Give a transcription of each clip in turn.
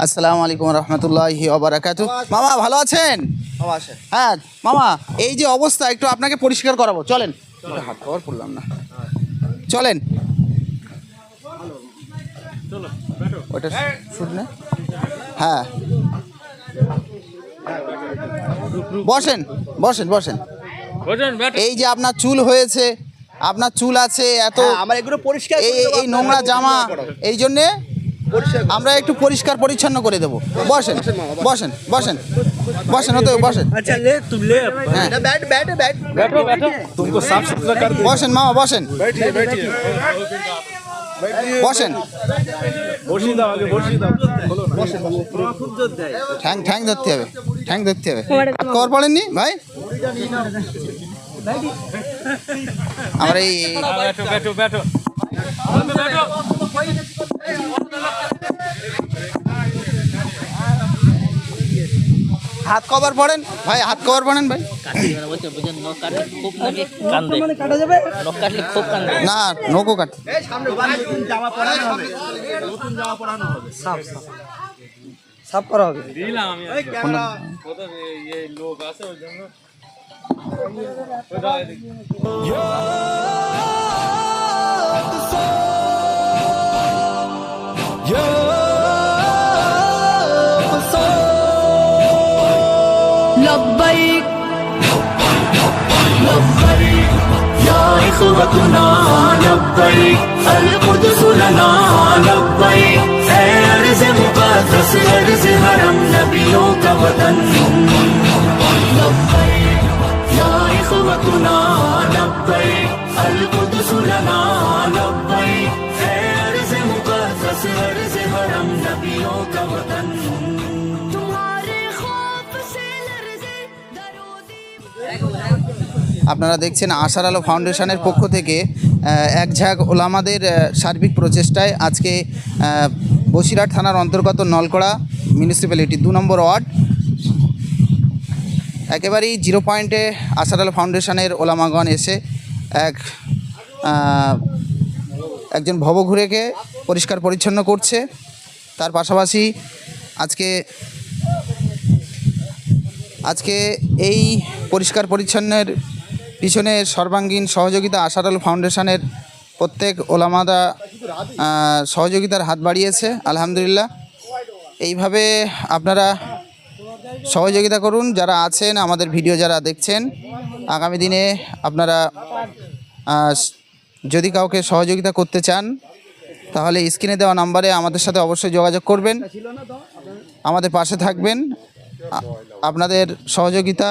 আসসালামু আলাইকুম রহমতুল্লাহি ওয়া বারাকাতুহু। মামা ভালো আছেন? হ্যাঁ মামা, এই যে অবস্থা একটু আপনাকে পরিষ্কার করাবো, চলেন। হাত কভার পড়লাম না, চলেন। ওটা শুট না? হ্যাঁ বসেন বসেন বসেন। এই যে আপনার চুল হয়েছে, আপনার চুল আছে এত, আমার এগুলো পরিষ্কার এই নোংরা জামা, এই জন্যে আমরা একটু পরিষ্কার পরিচ্ছন্ন করে দেবো। বসেন বসেন বসেন বসেন, হতে বসেন। अच्छा ले तुम ले হ্যাঁ बैठ बैठ बैठ बैठो बैठो, तुमको साफ सुथरा कर दे। বসেন মামা, বসেন बैठिए बैठिए বসেন। बर्सी दाओ, आगे बर्सी दाओ, बोलो ना। ঠ্যাং ঠ্যাং ধরতে হবে, ঠ্যাং ধরতে হবে। কর পড়েননি ভাই? আমার এই बैठो बैठो बैठो बैठो। হাত কভার পড়েন ভাই, হাত কভার পড়েন ভাই। না নৌকো কাট, সামনে নতুন জামা পরানো হবে, নতুন জামা পরানো হবে, সাফ সাফ সাফ করা হবে। দিলাম আমি এই ক্যামেরা ওদের এই লোক আছে ওই জন্য ওটা এদিকে। لبيك لبيك يا إخوتنا لبيك القدس لنا لبيك أرض مقدس أرض حرم نبيوں کا وطن لبيك يا إخوتنا لبيك القدس لنا لبيك أرض مقدس أرض حرم نبيوں کا وطن আপনারা দেখছেন আশার আলো ফাউন্ডেশনের পক্ষ থেকে এক ঝাঁক ওলামাদের সার্বিক প্রচেষ্টায় আজকে বসিরহাট থানার অন্তর্গত নলকড়া মিউনিসিপ্যালিটি 2 নম্বর ওয়ার্ড একেবারেই জিরো পয়েন্টে আশার আলো ফাউন্ডেশনের ওলামাগণ এসে একজন ভবঘুরেকে পরিষ্কার পরিচ্ছন্ন করছে। তার পাশাপাশি আজকে এই পরিষ্কার পরিচ্ছন্নের পিছনে সর্বাঙ্গীন সহযোগিতা আশার আলো ফাউন্ডেশনের প্রত্যেক ওলামাদা সহযোগিতার হাত বাড়িয়েছে, আলহামদুলিল্লাহ। এইভাবে আপনারা সহযোগিতা করুন, যারা আছেন আমাদের ভিডিও যারা দেখছেন। আগামী দিনে আপনারা যদি কাউকে সহযোগিতা করতে চান তাহলে স্ক্রিনে দেওয়া নাম্বারে আমাদের সাথে অবশ্যই যোগাযোগ করবেন, আমাদের পাশে থাকবেন। আপনাদের সহযোগিতা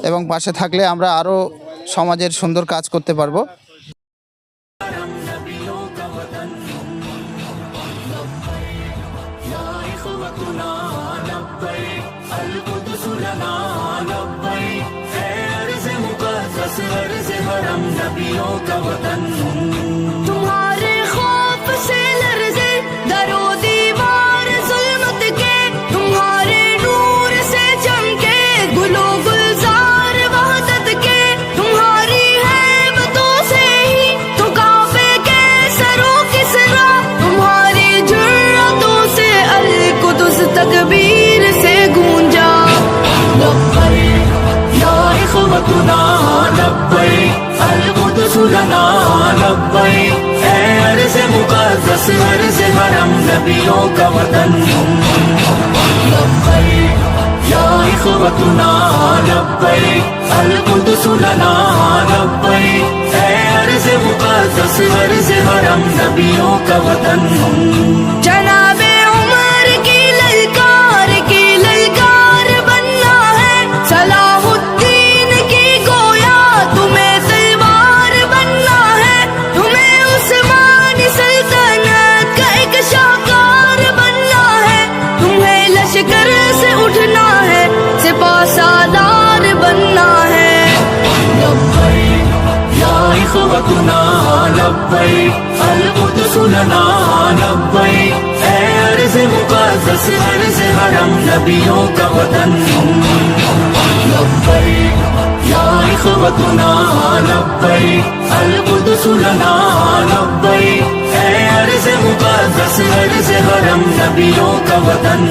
এবং পাশে থাকলে আমরা আরও সমাজের সুন্দর কাজ করতে পারবো। तुम्हारे खौफ से लर्ज़े दरो दीवार ज़ुल्मत के, तुम्हारे नूर से चमके गुलो गुलजार वहदत के, तुम्हारी हैबतों से ही तो काबे के सरों किसरा, तुम्हारी जुर्रतों से अल कुदस तकबीर से गूंजा। लब्बैक या इख़वतुना लब्बैक अल कुदस लना लब्बैक अर्ज़ मुक़द्दस अर्ज़ हरम नबियों का वतन लब्बैक या इख़वतुना लब्बैक अल कुदस लना लब्बैक अर्ज़ मुक़द्दस अर्ज़ हरम नबियों का वतन। जनाबे उमर की ललकार बनना है, सलाहुद्दीन की गोया तुम्हें तलवार बनना है, तुम्हें उस्मानी सल्तनत का एक शाहकार बनना है, तुम्हें लश्कर से उठना है, सिपा सालार बनना है। लब्बैक या इख़वतुना लब्बैक अल कुदस लना लब्बैक अर्ज़ मुक़द्दस अर्ज़ हरम नबियों का वतन लब्बैक या इख़्वतुना लब्बैक अल-क़ुद्स लना लब्बैक ऐ अर्ज़ मुक़द्दस अर्ज़ हरम नबियों का वतन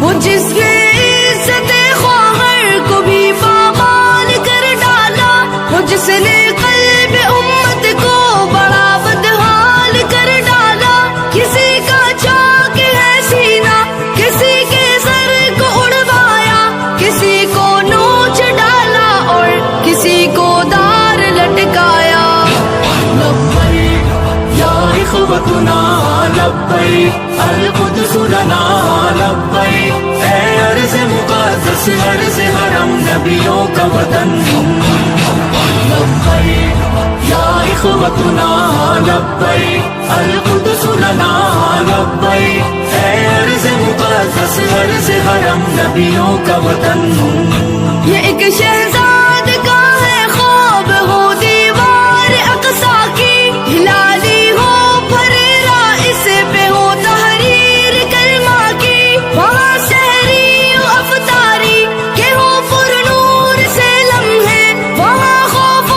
वो जिसने इज्जत ख्वाहर को भी पामाल कर डाला, वो जिसने क़ल्ब उम्मत को बड़ा बदहाल कर डाला। किसी का चाक है सीना, किसी के सर को उड़वाया, किसी को नोच डाला और किसी को दार लटकाया। लब्बैक या इख़्वतुना लब्बैक अल-क़ुद्स लना लब्बैक ऐ अर्ज़ मुक़द्दस अर्ज़ हरम नबियों का वतन लब्बैक या इख़्वतुना लब्बैक अल-क़ुद्स लना लब्बैक ऐ अर्ज़ मुक़द्दस अर्ज़ हरम नबियों का वतन ये एक शहजाद का है ख्वाब, हो दीवार अक़सा की हिलाली हो फरेरा, इस पे हो तहरीर कलमा की। वहाँ सहरी हो अफ़तारी के हो पुरनूर से लम्हे, वहाँ खौफ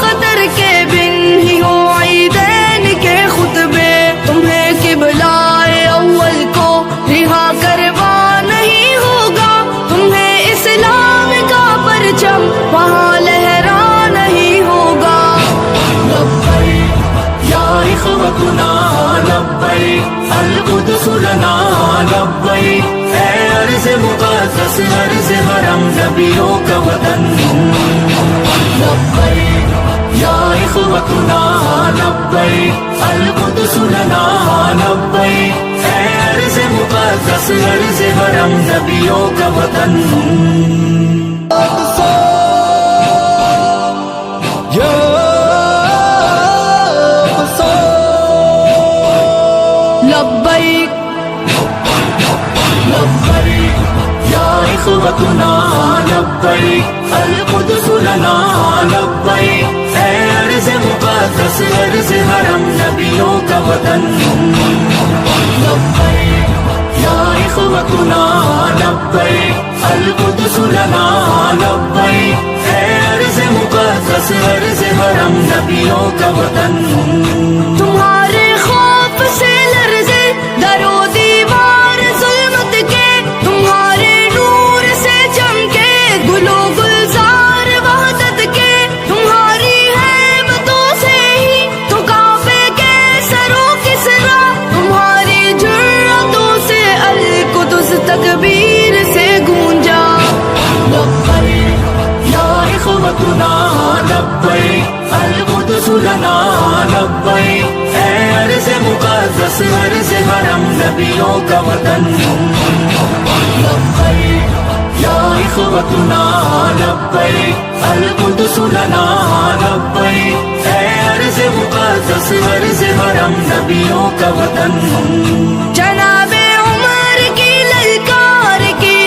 खतर के बिन ही हो ईदैन के खुतबे। तुम्हें किबलाए अव्वल को रिहा करवा नहीं होगा, तुम्हें इस्लाम का परचम वहाँ लहरा नहीं होगा। लब्बैक या इख़्वतुना लब्बैक अल-क़ुद्स लना लब्बैक ऐ अर्ज़ मुक़द्दस अर्ज़ हरम नबियों का वतन लब्बैक या इख़्वतुना लब्बैक अल-क़ुद्स लना लब्बैक ऐ अर्ज़ मुक़द्दस अर्ज़ हरम नबियों का वतन लब्बैक लब्बैक या इख़्वतुना लब्बैक अल-क़ुद्स लना लब्बैक ऐ अर्ज़ मुक़द्दस अर्ज़ हरम नबियों का वतन लब्बैक या इख़्वतुना लब्बैक अल-क़ुद्स लना लब्बैक ऐ अर्ज़ मुक़द्दस अर्ज़ हरम नबियों का वतन तुम्हारे खौफ से लर्ज़े दरो दीवार ज़ुल्मत के, तुम्हारे नूर से चमके गुलो गुलजार वहदत के। तुम्हारी हैबतों से ही तो कांपे कैसरो किसरा, तुम्हारी जुर्रतों से अल-क़ुद्स तकबीर से गूंजा। लब्बैक या इख़्वतुना लब्बैक अल-क़ुद्स लना लब्बैक ऐ अर्ज़ मुक़द्दस अर्ज़ हरम नबियों का वतन लब्बैक या इख़्वतुना लब्बैक अल-क़ुद्स लना लब्बैक ऐ अर्ज़ मुक़द्दस अर्ज़ हरम नबियों का वतन जनाबे उमर की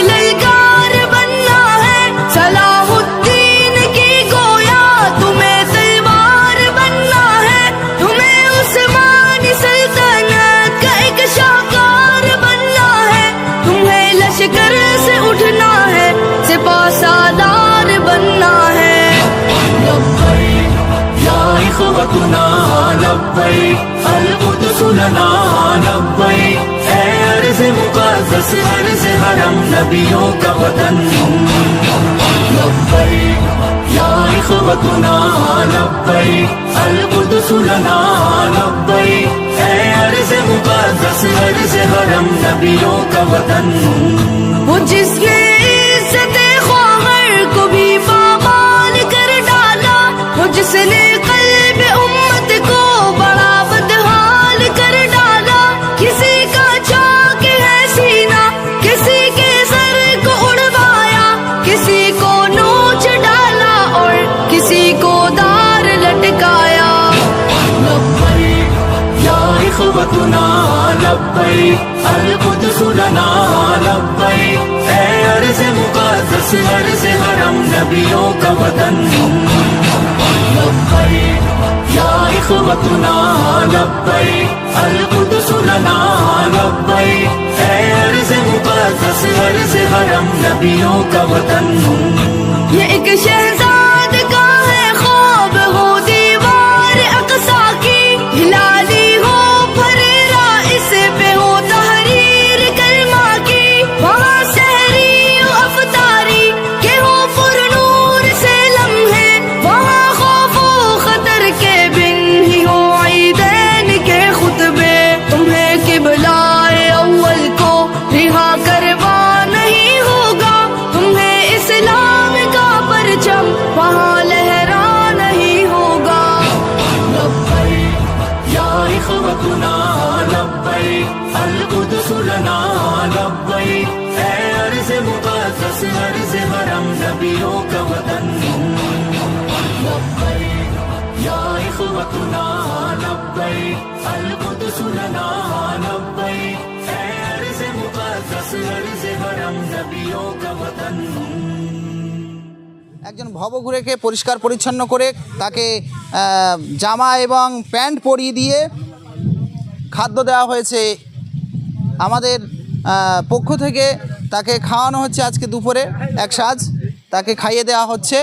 ललकार बनना है, सलाहुद्दीन की गोया तुम्हें तलवार बनना है। तुम्हें उस्मानी सल्तनत का एक शाहकार बनना है, तुम्हें लश्कर से उठना है, सिपा सालार बनना है। लब्बैक या इख़्वतुना लब्बैक अल-क़ुद्स लना लब्बैक ऐ अर्ज़ मुक़द्दस अर्ज़ हरम नबियों का वतन लब्बैक या इख़्वतुना लब्बैक अल-क़ुद्स लना लब्बैक ऐ अर्ज़ मुक़द्दस अर्ज़ हरम नबियों का वतन वो जिसने इज्जत ख्वाहर को भी पामाल कर डाला, वो जिसने क़ल्ब उम्मत को बड़ा बदहाल कर डाला। किसी का चाक है सीना, किसी के सर को उड़वाया, किसी को नोच डाला और किसी को दार लटकाया। लब्बैक या इख़्वतुना लब्बैक अल-क़ुद्स लना लब्बैक ऐ अर्ज़ मुक़द्दस अर्ज़ हरम नबियों का वतन लब्बैक या इख़्वतुना लब्बैक अल-क़ुद्स लना लब्बैक ऐ अर्ज़ मुक़द्दस अर्ज़ हरम नबियों का वतन ये एक शहजाद का लना लब्बैक ऐ अर्ज़ मुक़द्दस अर्ज़ हरम नबियों का वतन लब्बैक या इख़वतुना लब्बैक अल कुद्स लना लब्बैक ऐ अर्ज़ मुक़द्दस अर्ज़ हरम नबियों का वतन। একজন ভবঘুরেকে পরিষ্কার পরিচ্ছন্ন করে তাকে জামা এবং প্যান্ট পরিয়ে দিয়ে খাদ্য দেওয়া হয়েছে আমাদের পক্ষ থেকে। তাকে খাওয়ানো হচ্ছে আজকে দুপুরে এক সাজ, তাকে খাইয়ে দেওয়া হচ্ছে।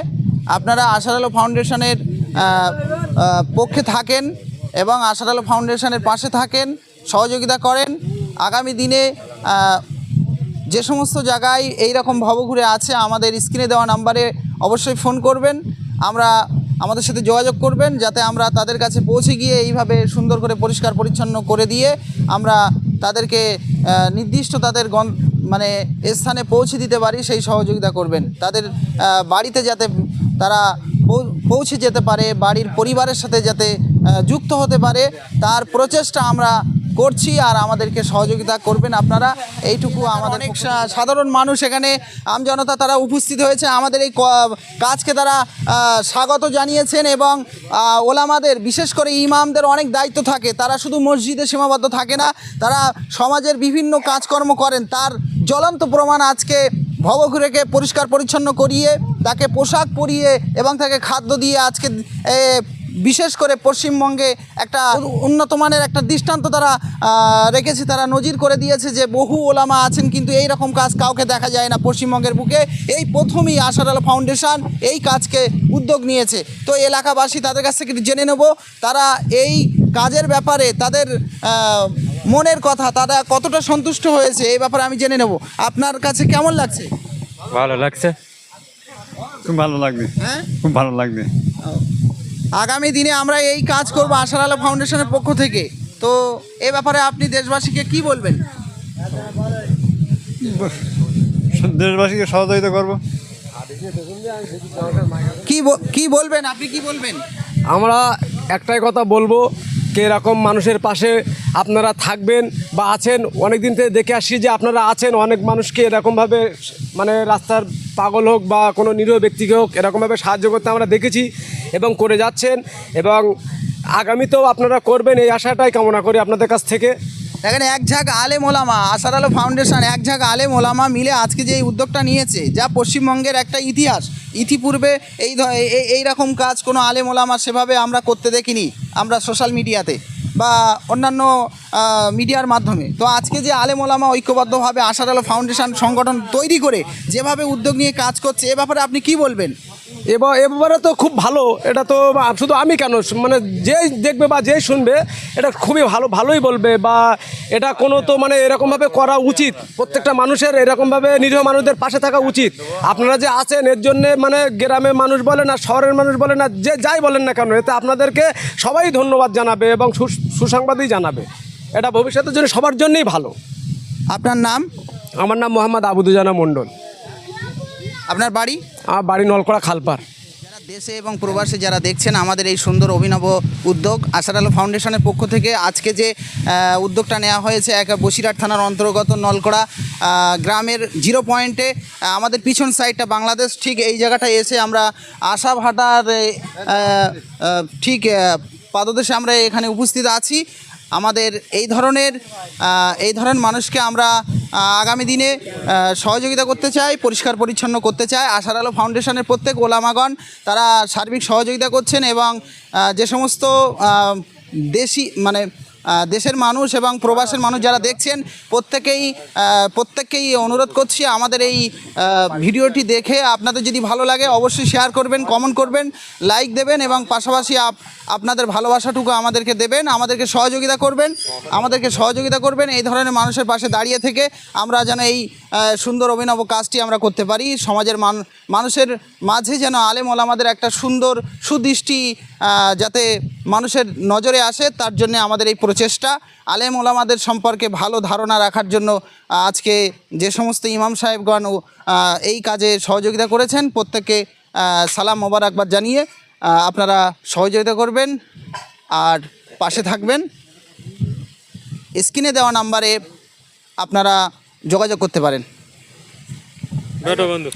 আপনারা আশার আলো ফাউন্ডেশনের পক্ষে থাকেন এবং আশার আলো ফাউন্ডেশনের পাশে থাকেন, সহযোগিতা করেন। আগামী দিনে যে সমস্ত জায়গায় এই রকম ভবঘুরে আছে আমাদের স্ক্রিনে দেওয়া নাম্বারে অবশ্যই ফোন করবেন, আমাদের সাথে যোগাযোগ করবেন, যাতে আমরা তাদের কাছে পৌঁছে গিয়ে এইভাবে সুন্দর করে পরিষ্কার পরিচ্ছন্ন করে দিয়ে আমরা তাদেরকে নির্দিষ্ট তাদের মানে স্থানে পৌঁছে দিতে পারি, সেই সহযোগিতা করবেন। তাদের বাড়িতে যাতে তারা পৌঁছে যেতে পারে, বাড়ির পরিবারের সাথে যাতে যুক্ত হতে পারে, তার প্রচেষ্টা আমরা করছি। আর আমাদেরকে সহযোগিতা করবেন আপনারা, এইটুকু আমাদের। অনেক সাধারণ মানুষ এখানে আমজনতা তারা উপস্থিত হয়েছে, আমাদের এই কাজকে তারা স্বাগত জানিয়েছেন। এবং ওলামাদের, বিশেষ করে ইমামদের অনেক দায়িত্ব থাকে, তারা শুধু মসজিদে সীমাবদ্ধ থাকে না, তারা সমাজের বিভিন্ন কাজকর্ম করেন। তার জ্বলন্ত প্রমাণ আজকে ভবঘুরেকে পরিষ্কার পরিচ্ছন্ন করিয়ে তাকে পোশাক পরিয়ে এবং তাকে খাদ্য দিয়ে আজকে বিশেষ করে পশ্চিমবঙ্গে একটা উন্নত মানের একটা দৃষ্টান্ত তারা রেখেছে, তারা নজির করে দিয়েছে যে বহু ওলামা আছেন কিন্তু এই রকম কাজ কাউকে দেখা যায় না পশ্চিমবঙ্গের বুকে। এই প্রথমই আশার আলো ফাউন্ডেশন এই কাজকে উদ্যোগ নিয়েছে। তো এলাকাবাসী তাদের কাছ থেকে জেনে নেব তারা এই কাজের ব্যাপারে তাদের মনের কথা, তারা কতটা সন্তুষ্ট হয়েছে এই ব্যাপারে আমি জেনে নেব। আপনার কাছে কেমন লাগছে? ভালো লাগছে, খুব ভালো লাগবে। হ্যাঁ, খুব ভালো লাগবে। আগামী দিনে আমরা এই কাজ করব আশার আলো ফাউন্ডেশনের পক্ষ থেকে। তো এ ব্যাপারে আপনি দেশবাসীকে কি বলবেন? দেশবাসীকে সহযোগিতা করব। কি বলবেন আপনি, কি বলবেন? আমরা একটাই কথা বলবো, কে এরকম মানুষের পাশে আপনারা থাকবেন বা আছেন। অনেক দিন থেকে দেখে আসছি যে আপনারা আছেন, অনেক মানুষকে এরকমভাবে মানে রাস্তার পাগল হোক বা কোনো নিরীহ ব্যক্তিকে হোক এরকমভাবে সাহায্য করতে আমরা দেখেছি এবং করে যাচ্ছেন, এবং আগামীতেও আপনারা করবেন এই আশাটাই কামনা করি আপনাদের কাছ থেকে। দেখেন, এক ঝাঁক আলেম ওলামা, আশার আলো ফাউন্ডেশন এক ঝাঁক আলেম ওলামা মিলে আজকে যে এই উদ্যোগটা নিয়েছে, যা পশ্চিমবঙ্গের একটা ইতিহাস। ইতিপূর্বে এই রকম কাজ কোনো আলেম ওলামা সেভাবে আমরা করতে দেখিনি, আমরা সোশ্যাল মিডিয়াতে বা অন্যান্য মিডিয়ার মাধ্যমে। তো আজকে যে আলেম ওলামা ঐক্যবদ্ধভাবে আশার আলো ফাউন্ডেশন সংগঠন তৈরি করে যেভাবে উদ্যোগ নিয়ে কাজ করছে, এ ব্যাপারে আপনি কি বলবেন? এবারে তো খুব ভালো, এটা তো শুধু আমি কেন, মানে যেই দেখবে বা যেই শুনবে এটা খুবই ভালোই বলবে। বা এটা কোনো তো মানে এরকমভাবে করা উচিত, প্রত্যেকটা মানুষের এরকমভাবে নিরীহ মানুষদের পাশে থাকা উচিত। আপনারা যে আছেন এর জন্যে মানে গ্রামের মানুষ বলেন না, শহরের মানুষ বলেন না, যে যাই বলেন না কেন, এতে আপনাদেরকে সবাই ধন্যবাদ জানাবে এবং সুসংবাদই জানাবে। এটা ভবিষ্যতের জন্য সবার জন্যই ভালো। আপনার নাম? আমার নাম মোহাম্মদ আবুদুজানা মণ্ডল। আপনার বাড়ি? আমার বাড়ি নলকড়া খালপার। যারা দেশে এবং প্রবাসে যারা দেখছেন আমাদের এই সুন্দর অভিনব উদ্যোগ আশার আলো ফাউন্ডেশনের পক্ষ থেকে আজকে যে উদ্যোগটা নেওয়া হয়েছে, এক বসিরহাট থানার অন্তর্গত নলকড়া গ্রামের 0 পয়েন্টে আমাদের পিছন সাইডটা বাংলাদেশ, ঠিক এই জায়গাটায় এসে আমরা আশা ভাটার ঠিক পাদদেশে আমরা এখানে উপস্থিত আছি। আমাদের এই ধরনের মানুষকে আমরা আগামী দিনে সহযোগিতা করতে চাই, পরিষ্কার পরিচ্ছন্ন করতে চাই। আশার আলো ফাউন্ডেশনের প্রত্যেক ওলামাগণ তারা সার্বিক সহযোগিতা করছেন এবং যে সমস্ত দেশের মানুষ এবং প্রবাসের মানুষ যারা দেখছেন প্রত্যেককেই অনুরোধ করছি আমাদের এই ভিডিওটি দেখে আপনাদের যদি ভালো লাগে অবশ্যই শেয়ার করবেন, কমেন্ট করবেন, লাইক দেবেন এবং পাশাপাশি আপনাদের ভালোবাসাটুকু আমাদেরকে দেবেন, আমাদেরকে সহযোগিতা করবেন। এই ধরনের মানুষের পাশে দাঁড়িয়ে থেকে আমরা যেন এই সুন্দর অভিনব কাজটি আমরা করতে পারি। সমাজের মানুষের মাঝে যেন আলেম ওলামাদের একটা সুন্দর সুদৃষ্টি যাতে মানুষের নজরে আসে, তার জন্য আমাদের এই প্রচেষ্টা। আলেম ওলামাদের সম্পর্কে ভালো ধারণা রাখার জন্য আজকে যে সমস্ত ইমাম সাহেবগণ এই কাজে সহযোগিতা করেছেন প্রত্যেককে সালাম মোবারকবাদ জানিয়ে আপনারা সহযোগিতা করবেন আর পাশে থাকবেন। স্ক্রিনে দেওয়া নাম্বারে আপনারা যোগাযোগ করতে পারেন। বন্ধু